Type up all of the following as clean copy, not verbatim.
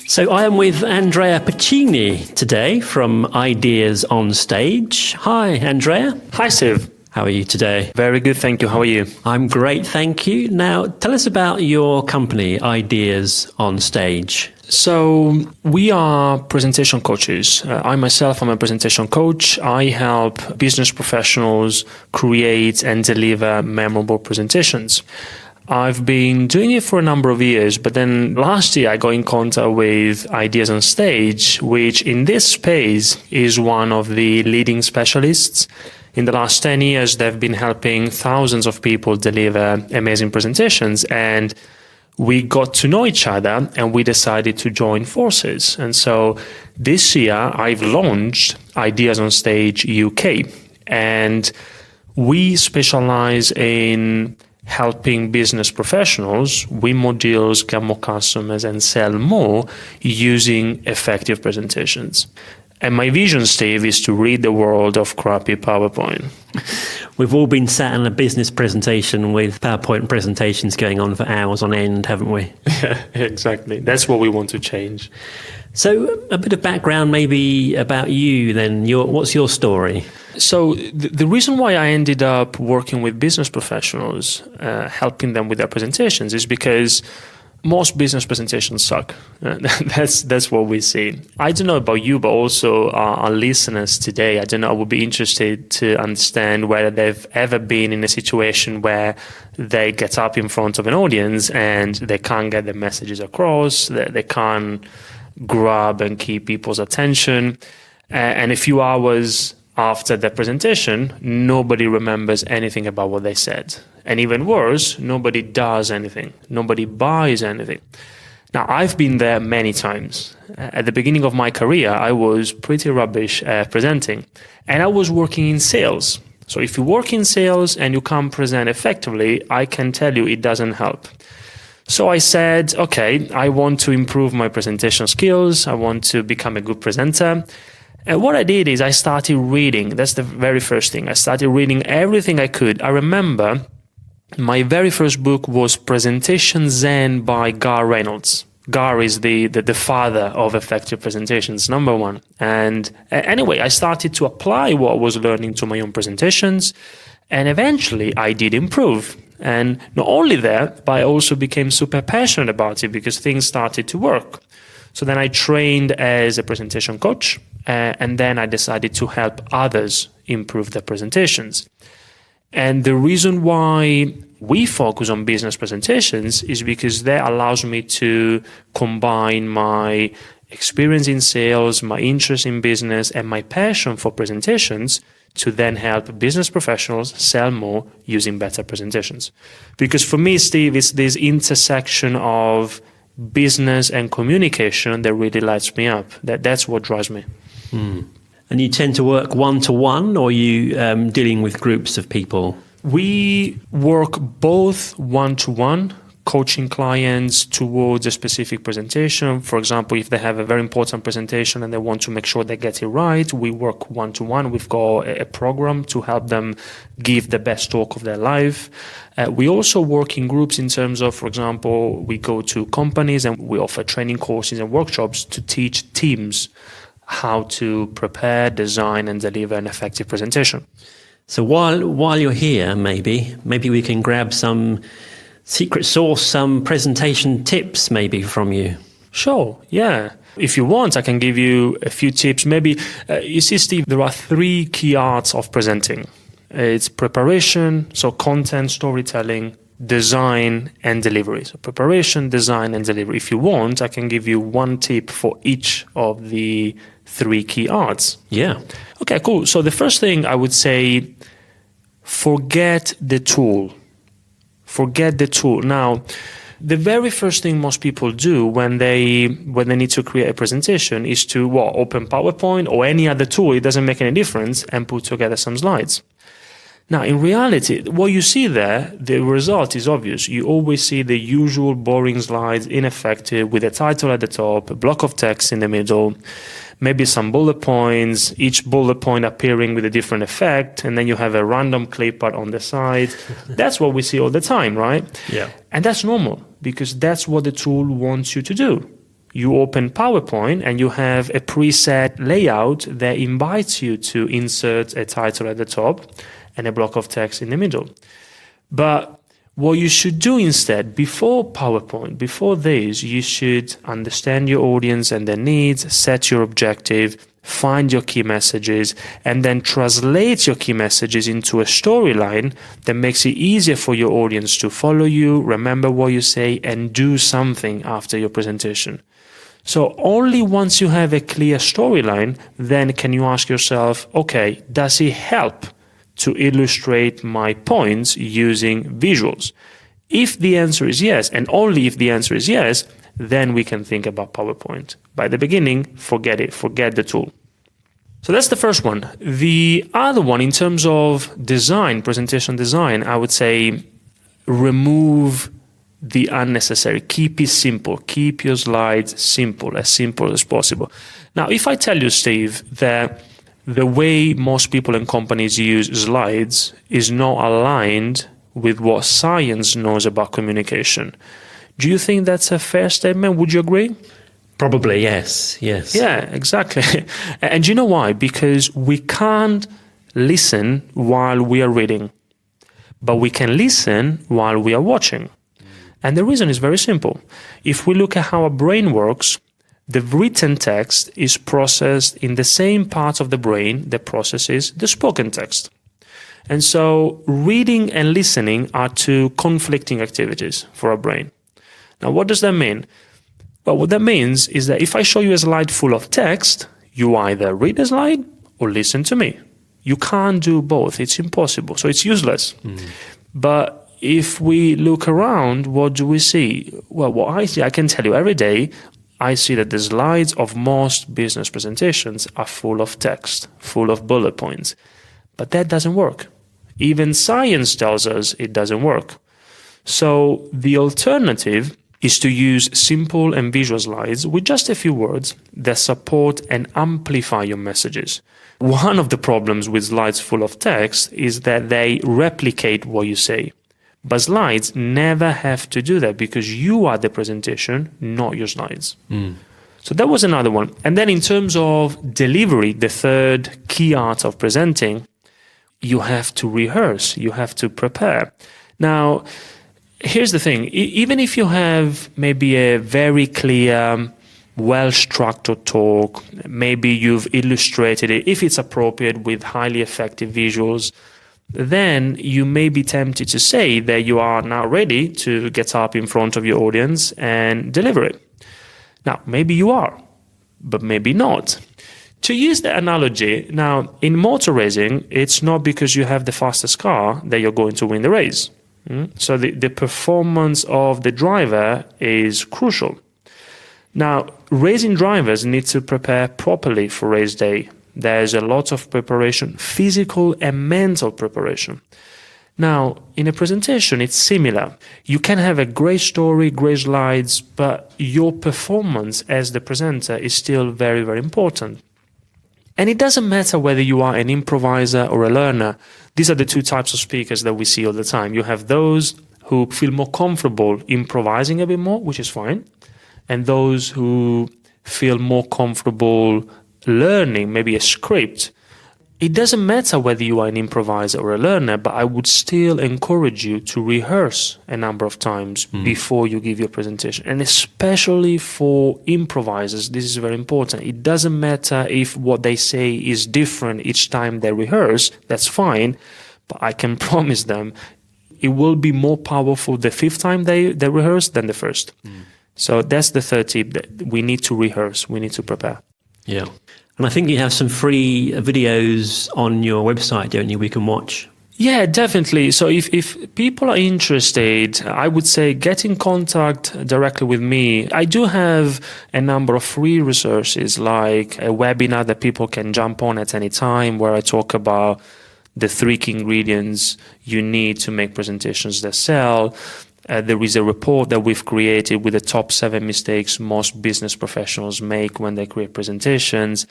So I am with Andrea Pacini today from Ideas on Stage. Hi, Andrea. Hi, Steve. How are you today? Very good, thank you. How are you? I'm great, thank you. Now, tell us about your company, Ideas on Stage. So we are presentation coaches. I myself am a presentation coach. I help business professionals create and deliver memorable presentations. I've been doing it for a number of years, but then last year I got in contact with Ideas on Stage, which in this space is one of the leading specialists. In the last 10 years, they've been helping thousands of people deliver amazing presentations, and we got to know each other and we decided to join forces. And so this year I've launched Ideas on Stage UK, and we specialize in helping business professionals win more deals, get more customers, and sell more using effective presentations. And my vision, Steve, is to rid the world of crappy PowerPoint. We've all been sat in a business presentation with PowerPoint presentations going on for hours on end, haven't we? Yeah, exactly. That's what we want to change. So a bit of background maybe about you then. What's your story? So the reason why I ended up working with business professionals, helping them with their presentations, is because most business presentations suck. That's what we see. I don't know about you, but also our listeners today, I don't know, I would be interested to understand whether they've ever been in a situation where they get up in front of an audience and they can't get their messages across, they can't grab and keep people's attention. And a few hours after the presentation, nobody remembers anything about what they said. And even worse, nobody does anything. Nobody buys anything. Now, I've been there many times. At the beginning of my career, I was pretty rubbish at presenting. And I was working in sales. So if you work in sales and you can't present effectively, I can tell you it doesn't help. So I said, okay, I want to improve my presentation skills. I want to become a good presenter. And what I did is I started reading. That's the very first thing. I started reading everything I could. I remember my very first book was Presentation Zen by Gar Reynolds. Gar is the father of effective presentations, number one. And anyway, I started to apply what I was learning to my own presentations. And eventually I did improve. And not only that, but I also became super passionate about it because things started to work. So then I trained as a presentation coach. And then I decided to help others improve their presentations. And the reason why we focus on business presentations is because that allows me to combine my experience in sales, my interest in business, and my passion for presentations to then help business professionals sell more using better presentations. Because for me, Steve, it's this intersection of business and communication that really lights me up. That's what drives me. And you tend to work one-to-one, or are you dealing with groups of people? We work both one-to-one, coaching clients towards a specific presentation. For example, if they have a very important presentation and they want to make sure they get it right, we work one-to-one. We've got a program to help them give the best talk of their life. We also work in groups in terms of, for example, we go to companies and we offer training courses and workshops to teach teams how to prepare, design, and deliver an effective presentation. So while you're here, maybe we can grab some secret sauce, some presentation tips maybe from you. Sure, yeah. If you want, I can give you a few tips. Maybe, you see, Steve, there are 3 key arts of presenting. It's preparation, so content, storytelling, design, and delivery. So preparation, design, and delivery. If you want, I can give you one tip for each of the 3 key arts. Yeah. Okay, cool. So the first thing I would say, forget the tool. Forget the tool. Now, the very first thing most people do when they need to create a presentation is to open PowerPoint or any other tool. It doesn't make any difference, and put together some slides. Now, in reality, what you see there, the result is obvious. You always see the usual boring slides, ineffective, with a title at the top, a block of text in the middle, maybe some bullet points, each bullet point appearing with a different effect, and then you have a random clip art on the side. That's what we see all the time, right? Yeah. And that's normal, because that's what the tool wants you to do. you open PowerPoint and you have a preset layout that invites you to insert a title at the top and a block of text in the middle. But what you should do instead, before PowerPoint, before this, you should understand your audience and their needs, set your objective, find your key messages, and then translate your key messages into a storyline that makes it easier for your audience to follow you, remember what you say, and do something after your presentation. So only once you have a clear storyline, then can you ask yourself, okay, does it help to illustrate my points using visuals? If the answer is yes, and only if the answer is yes, then we can think about PowerPoint. By the beginning, forget it, forget the tool. So that's the first one. The other one, in terms of design, presentation design, I would say remove the unnecessary. Keep it simple. Keep your slides simple as possible. Now, if I tell you, Steve, that the way most people and companies use slides is not aligned with what science knows about communication, do you think that's a fair statement? Would you agree? Probably, yes. Yeah, exactly. And you know why? Because we can't listen while we are reading, but we can listen while we are watching. And the reason is very simple. If we look at how our brain works, the written text is processed in the same part of the brain that processes the spoken text. And so reading and listening are two conflicting activities for our brain. Now, what does that mean? Well, what that means is that if I show you a slide full of text, you either read the slide or listen to me. You can't do both. It's impossible. So it's useless. But if we look around, what do we see? Well, what I see, I can tell you every day, I see that the slides of most business presentations are full of text, full of bullet points. But that doesn't work. Even science tells us it doesn't work. So the alternative is to use simple and visual slides with just a few words that support and amplify your messages. One of the problems with slides full of text is that they replicate what you say. But slides never have to do that because you are the presentation, not your slides. So that was another one. And then in terms of delivery, the third key art of presenting, you have to rehearse, you have to prepare. Now, here's the thing. Even if you have maybe a very clear, well-structured talk, maybe you've illustrated it, if it's appropriate, with highly effective visuals, then you may be tempted to say that you are now ready to get up in front of your audience and deliver it. Now, maybe you are, but maybe not. To use the analogy, now, in motor racing, it's not because you have the fastest car that you're going to win the race. So the performance of the driver is crucial. Now, racing drivers need to prepare properly for race day. There's a lot of preparation, physical and mental preparation. Now, in a presentation, it's similar. You can have a great story, great slides, but your performance as the presenter is still very, very important. And it doesn't matter whether you are an improviser or a learner. These are the two types of speakers that we see all the time. You have those who feel more comfortable improvising a bit more, which is fine, and those who feel more comfortable learning, maybe a script. It doesn't matter whether you are an improviser or a learner, but I would still encourage you to rehearse a number of times before you give your presentation. And especially for improvisers, this is very important. It doesn't matter if what they say is different each time they rehearse, that's fine, but I can promise them it will be more powerful the fifth time they rehearse than the first. So that's the third tip, that we need to rehearse, we need to prepare. Yeah. And I think you have some free videos on your website, don't you, we can watch? Yeah, definitely. So if people are interested, I would say get in contact directly with me. I do have a number of free resources, like a webinar that people can jump on at any time, where I talk about the 3 key ingredients you need to make presentations that sell. There is a report that we've created with the top 7 mistakes most business professionals make when they create presentations.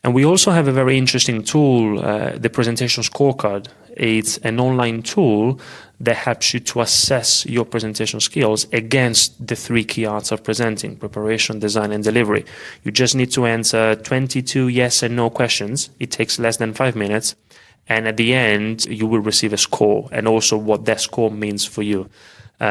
And we also have a very interesting tool, the presentation scorecard. It's an online tool that helps you to assess your presentation skills against the 3 key arts of presenting: preparation, design, and delivery. You just need to answer 22 yes and no questions. It takes less than 5 minutes. And at the end, you will receive a score and also what that score means for you.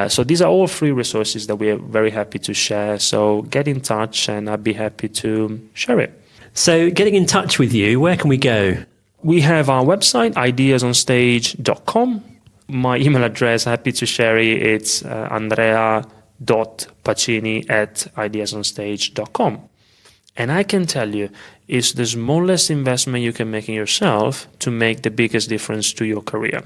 So these are all free resources that we are very happy to share. So get in touch and I'd be happy to share it. So getting in touch with you, where can we go? We have our website, ideasonstage.com. My email address, happy to share it. It's andrea.pacini@ideasonstage.com. And I can tell you, it's the smallest investment you can make in yourself to make the biggest difference to your career.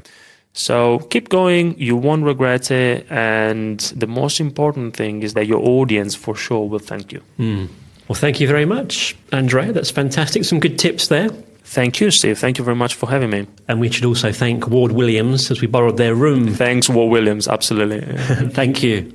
So keep going, you won't regret it. And the most important thing is that your audience for sure will thank you. Well, thank you very much, Andrea. That's fantastic. Some good tips there. Thank you, Steve. Thank you very much for having me. And we should also thank Ward Williams as we borrowed their room. Thanks, Ward Williams. Absolutely. Thank you.